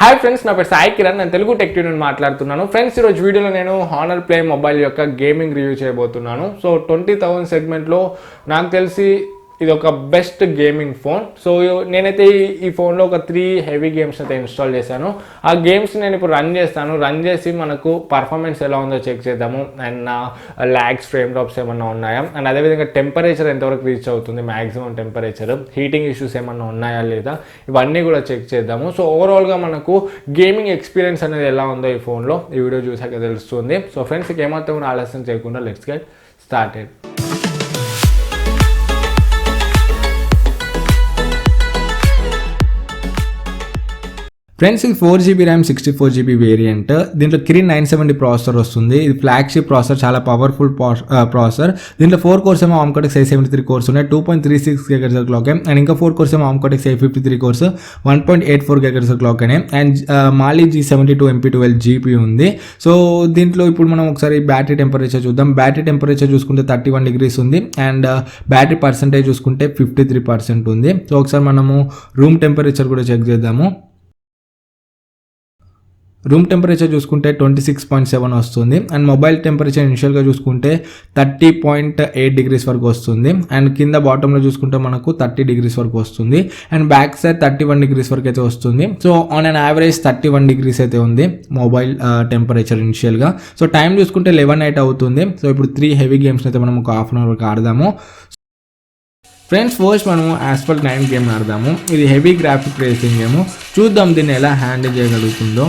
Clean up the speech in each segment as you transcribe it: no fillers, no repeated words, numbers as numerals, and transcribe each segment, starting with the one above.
Hi friends, నా పేరు సాయి కిరణ్. నేను తెలుగు టెక్ ట్యూన్ మాట్లాడుతున్నాను. ఫ్రెండ్స్, ఈరోజు వీడియోలో నేను హానర్ ప్లే మొబైల్ యొక్క గేమింగ్ రివ్యూ చేయబోతున్నాను. సో 20,000 సెగ్మెంట్లో నాకు తెలిసి ఇది ఒక బెస్ట్ గేమింగ్ ఫోన్. సో నేనైతే ఈ ఫోన్లో ఒక 3 హెవీ గేమ్స్ అయితే ఇన్స్టాల్ చేశాను. ఆ గేమ్స్ నేను ఇప్పుడు రన్ చేసి మనకు పర్ఫార్మెన్స్ ఎలా ఉందో చెక్ చేద్దాము. అండ్ ల్యాగ్స్, ఫ్రేమ్ డ్రాప్స్ ఏమన్నా ఉన్నాయా, అండ్ అదేవిధంగా టెంపరేచర్ ఎంతవరకు రీచ్ అవుతుంది, మ్యాక్సిమం టెంపరేచర్, హీటింగ్ ఇష్యూస్ ఏమన్నా ఉన్నాయా లేదా, ఇవన్నీ కూడా చెక్ చేద్దాము. సో ఓవరాల్గా మనకు గేమింగ్ ఎక్స్పీరియన్స్ అనేది ఎలా ఉందో ఈ ఫోన్లో ఈ వీడియో చూసాక తెలుస్తుంది. సో ఫ్రెండ్స్, ఏమాత్రం కూడా ఆలస్యం చేయకుండా లెట్స్ గెట్ స్టార్టెడ్. ఫ్రెండ్స్, ఇది 4GB ర్యామ్ 64GB వేరియంట్. దీంట్లో కిరిన్ 970 ప్రాసెసర్ వస్తుంది. ఇది ఫ్లాగ్షిప్ ప్రాసెసర్, చాలా పవర్ఫుల్ ప్రాసెసర్. దీంట్లో 4 కోర్స్ ఏమో ARM Cortex A73 కోర్స్ ఉన్నాయి, 2.36 GHz క్లాక్. అండ్ ఇంకా 4 కోర్స్ ఏమో ARM Cortex A53 cores, 1.84 GHz clock అనే. And Mali G72 MP12 GPU ఉంది. సో దీంట్లో ఇప్పుడు మనం ఒకసారి బ్యాటరీ టెంపరేచర్ చూద్దాం. బ్యాటరీ టెంపరేచర్ చూసుకుంటే 31 degrees ఉంది. అండ్ బ్యాటరీ పర్సెంటేజ్ చూసుకుంటే 53% ఉంది. సో ఒకసారి మనము రూమ్ టెంపరేచర్ కూడా చెక్ చేద్దాము. రూమ్ టెంపరేచర్ చూసుకుంటే 26.7 వస్తుంది. అండ్ మొబైల్ టెంపరేచర్ ఇనిషియల్గా చూసుకుంటే 30.8 degrees వరకు వస్తుంది. అండ్ కింద బాటంలో చూసుకుంటే మనకు 30 degrees వరకు వస్తుంది. అండ్ బ్యాక్ సైడ్ 31 degrees వరకు అయితే వస్తుంది. So on an average 31 degrees అయితే ఉంది మొబైల్ టెంపరేచర్ ఇనిషియల్గా. సో టైం చూసుకుంటే 11:08 అవుతుంది. సో ఇప్పుడు 3 హెవీ గేమ్స్ అయితే మనం ఒక హాఫ్ అన్ అవర్ వరకు ఆడదాము. ఫ్రెండ్స్, ఫస్ట్ మనము Asphalt 9 గేమ్ ఆడదాము. ఇది హెవీ గ్రాఫిక్ రేసింగ్ గేమ్. చూద్దాం దీన్ని ఎలా హ్యాండిల్ చేయగలుగుతుందో.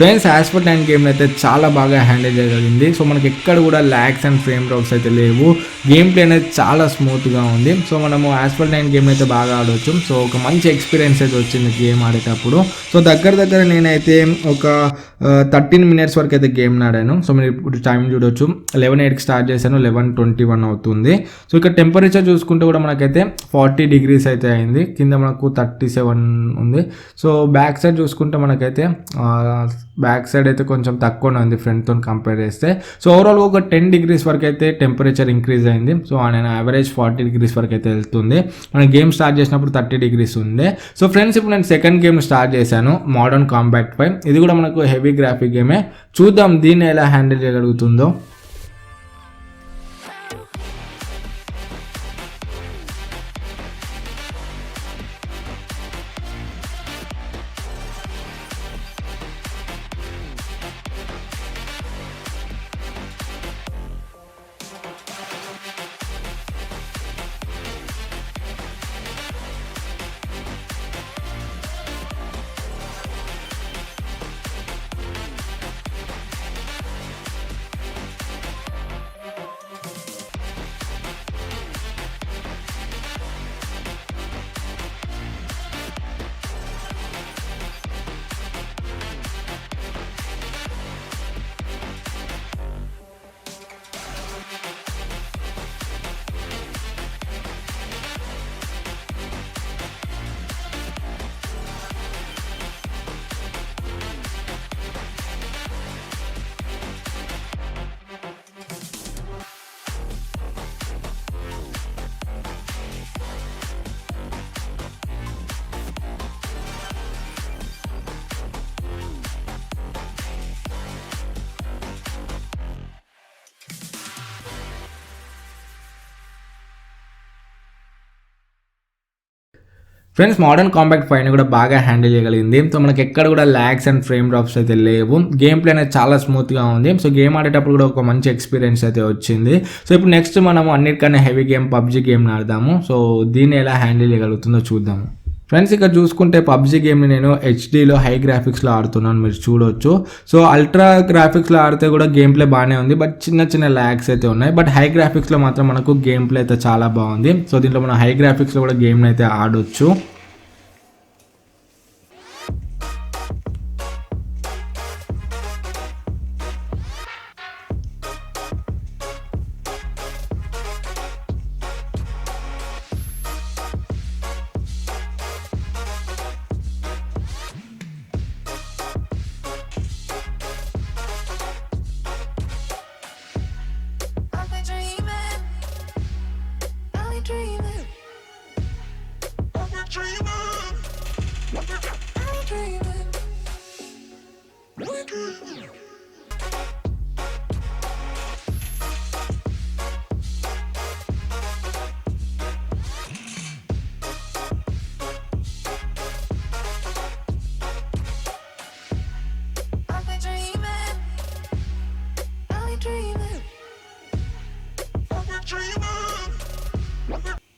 ఫ్రెండ్స్, Asphalt 9 గేమ్ అయితే చాలా బాగా హ్యాండిల్ చేయగలిగింది. సో మనకి ఎక్కడ కూడా ల్యాగ్స్ అండ్ ఫ్రేమ్ డ్రాప్స్ అయితే లేవు. గేమ్ ప్లే అనేది చాలా స్మూత్గా ఉంది. సో మనము Asphalt 9 గేమ్ అయితే బాగా ఆడవచ్చు. సో ఒక మంచి ఎక్స్పీరియన్స్ అయితే వచ్చింది గేమ్ ఆడేటప్పుడు. సో దగ్గర నేనైతే ఒక 13 minutes వరకు అయితే గేమ్ ఆడాను. సో మీరు ఇప్పుడు టైం చూడొచ్చు, 11:08కి స్టార్ట్ చేశాను, 11:21 అవుతుంది. సో ఇక్కడ టెంపరేచర్ చూసుకుంటే కూడా మనకైతే 40 degrees అయితే అయింది. కింద మనకు 37 ఉంది. సో బ్యాక్ సైడ్ చూసుకుంటే మనకైతే బ్యాక్ సైడ్ అయితే కొంచెం తక్కువనే ఉంది ఫ్రంట్తో కంపేర్ చేస్తే. సో ఓవరాల్గా ఒక 10 degrees వరకు అయితే టెంపరేచర్ ఇంక్రీజ్ అయింది. సో నేను యావరేజ్ 40 degrees వరకు అయితే వెళ్తుంది. మనం గేమ్ స్టార్ట్ చేసినప్పుడు 30 degrees ఉండే. సో ఫ్రెండ్స్, ఇప్పుడు నేను సెకండ్ గేమ్ స్టార్ట్ చేశాను, మోడర్న్ కాంబాట్ 5. ఇది కూడా మనకు హెవీ గ్రాఫిక్ గేమే. చూద్దాం దీన్ని ఎలా హ్యాండిల్ చేయగలుగుతుందో. ఫ్రెండ్స్ మోడర్న్ కాంపాక్ట్ 5 కూడా బాగా హ్యాండిల్ చేయగలిగింది. సో మనకి ఎక్కడ కూడా ల్యాగ్స్ అండ్ ఫ్రేమ్ డ్రాప్స్ అయితే లేవు. గేమ్ ప్లే అనేది చాలా స్మూత్గా ఉంది. సో గేమ్ ఆడేటప్పుడు కూడా ఒక మంచి ఎక్స్పీరియన్స్ అయితే వచ్చింది. సో ఇప్పుడు నెక్స్ట్ మనం అన్నిటికన్నా హెవీ గేమ్ పబ్జీ గేమ్ ఆడదాము. సో దీన్ని ఎలా హ్యాండిల్ చేయగలుగుతుందో చూద్దాము. ఫ్రెండ్స్ ఇక్కడ చూసుకుంటే పబ్జీ గేమ్ని నేను హెచ్డీలో హై గ్రాఫిక్స్లో ఆడుతున్నాను, మీరు చూడొచ్చు. సో అల్ట్రా గ్రాఫిక్స్లో ఆడితే కూడా గేమ్ ప్లే బాగానే ఉంది, బట్ చిన్న చిన్న ల్యాగ్స్ అయితే ఉన్నాయి. బట్ హై గ్రాఫిక్స్లో మాత్రం మనకు గేమ్ ప్లే అయితే చాలా బాగుంది. సో దీంట్లో మనం హై గ్రాఫిక్స్లో కూడా గేమ్ని అయితే ఆడొచ్చు.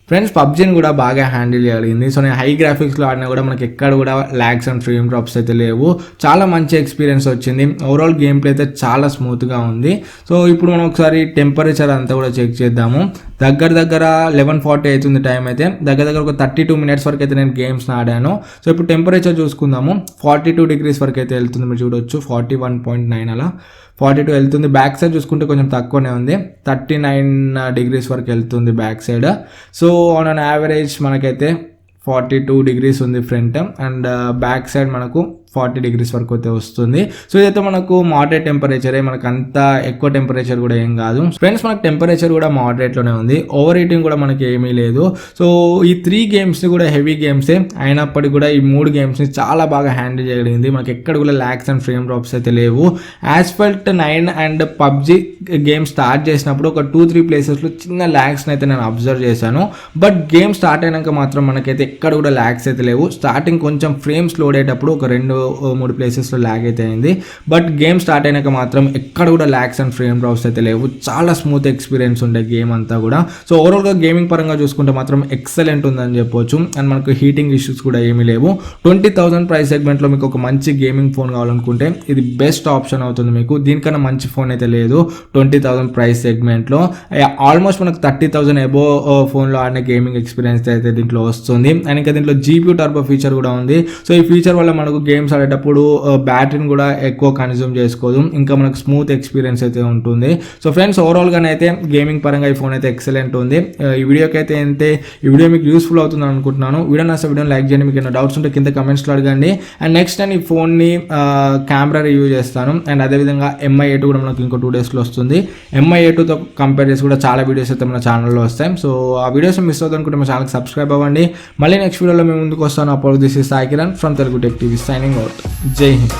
ఫ్రెండ్స్ పబ్జీని కూడా బాగా హ్యాండిల్ చేయగలిగింది. సో నేను హై గ్రాఫిక్స్లో ఆడినా కూడా మనకి ఎక్కడ కూడా ల్యాగ్స్ అండ్ ఫ్రేమ్ డ్రాప్స్ అయితే లేవు. చాలా మంచి ఎక్స్పీరియన్స్ వచ్చింది. ఓవరాల్ గేమ్ ప్లే అయితే చాలా స్మూత్గా ఉంది. సో ఇప్పుడు మనం ఒకసారి టెంపరేచర్ అంతా కూడా చెక్ చేద్దాము. దగ్గర 11:40 అవుతుంది టైం అయితే. దగ్గర ఒక 32 minutes వరకు అయితే నేను గేమ్స్ ఆడాను. సో ఇప్పుడు టెంపరేచర్ చూసుకుందాము. 42 degrees వరకు అయితే వెళ్తుంది, మీరు చూడొచ్చు. 41.9 అలా 42 వెళ్తుంది. బ్యాక్ సైడ్ చూసుకుంటే కొంచెం తక్కువనే ఉంది, 39 degrees వరకు వెళ్తుంది back side. So on an average మనకైతే 42 degrees ఉంది ఫ్రంట్, అండ్ బ్యాక్ సైడ్ మనకు 40 degrees వరకు అయితే వస్తుంది. సో ఇదైతే మనకు మోడరేట్ టెంపరేచరే, మనకు అంత ఎక్కువ టెంపరేచర్ కూడా ఏం కాదు. ఫ్రెండ్స్ మనకు టెంపరేచర్ కూడా మోడరేట్లోనే ఉంది, ఓవర్ హీటింగ్ కూడా మనకి ఏమీ లేదు. సో ఈ 3 గేమ్స్ కూడా హెవీ గేమ్సే అయినప్పటికీ కూడా ఈ 3 గేమ్స్ని చాలా బాగా హ్యాండిల్ చేయగలిగింది. మనకి ఎక్కడ కూడా ల్యాగ్స్ అండ్ ఫ్రేమ్ డ్రాప్స్ అయితే లేవు. యాస్ఫల్ట్ 9 అండ్ పబ్జీ గేమ్ స్టార్ట్ చేసినప్పుడు ఒక 2-3 ప్లేసెస్లో చిన్న ల్యాగ్స్ని అయితే నేను అబ్జర్వ్ చేశాను. బట్ గేమ్ స్టార్ట్ అయినాక మాత్రం మనకైతే ఎక్కడ కూడా ల్యాగ్స్ అయితే లేవు. స్టార్టింగ్ కొంచెం ఫ్రేమ్స్ లోడ్ అయ్యేటప్పుడు ఒక 2-3 ప్లేసెస్లో ల్యాగ్ అయితే అయింది. బట్ గేమ్ స్టార్ట్ అయినాక మాత్రం ఎక్కడ కూడా ల్యాగ్స్ అండ్ ఫ్రేమ్ డ్రాప్స్ అయితే లేవు. చాలా స్మూత్ ఎక్స్పీరియన్స్ ఉండే గేమ్ అంతా కూడా. సో ఓవరాల్గా గేమింగ్ పరంగా చూసుకుంటే మాత్రం ఎక్సలెంట్ ఉందని చెప్పొచ్చు. అండ్ మనకు హీటింగ్ ఇష్యూస్ కూడా ఏమీ లేవు. 20,000 ప్రైస్ సెగ్మెంట్లో మీకు ఒక మంచి గేమింగ్ ఫోన్ కావాలనుకుంటే ఇది బెస్ట్ ఆప్షన్ అవుతుంది మీకు. దీనికన్నా మంచి ఫోన్ అయితే లేదు 20,000 ప్రైస్ సెగ్మెంట్లో. ఆల్మోస్ట్ మనకు 30,000 అబో ఫోన్లో ఆడిన గేమింగ్ ఎక్స్పీరియన్స్ అయితే దీంట్లో వస్తుంది. అండ్ ఇంకా దీంట్లో జీపీ టర్బో ఫీచర్ కూడా ఉంది. సో ఈ ఫీచర్ వల్ల మనకు గేమ్స్ ఆడేటప్పుడు బ్యాటరీని కూడా ఎక్కువ కన్జ్యూమ్ చేసుకోదు, ఇంకా మనకు స్మూత్ ఎక్స్పీరియన్స్ అయితే ఉంటుంది. సో ఫ్రెండ్స్ ఓవరాల్గానైతే గేమింగ్ పరంగా ఈ ఫోన్ అయితే ఎక్సలెంట్ ఉంది. ఈ వీడియోకి అయితే అంతే. ఈ వీడియో మీకు యూస్ఫుల్ అవుతుంది అనుకుంటున్నాను. వీడియో నచ్చే వీడియోని లైక్ చేయండి. మీకు ఏమైనా డౌట్స్ ఉంటే కింద కమెంట్స్లో అడగండి. అండ్ నెక్స్ట్ నేను ఈ ఫోన్ని కెమెరా రివ్యూ చేస్తాను. అండ్ అదేవిధంగా MI A2 కూడా మనకు ఇంకో 2 daysలో వస్తుంది. MI A2తో కంపేర్ చేసి కూడా చాలా వీడియోస్ అయితే మన ఛానల్లో వస్తాయి. సో ఆ వీడియోస్ మిస్ అవుతుంది అనుకుంటే మా ఛానల్కి సబ్స్క్రైబ్ అవ్వండి. మళ్ళీ నెక్స్ట్ వీడియోలో మేము ముందుకు వస్తాను. అప్పుడు this is Sai Kiran from Telugu tech TV signing out. జై హింద్.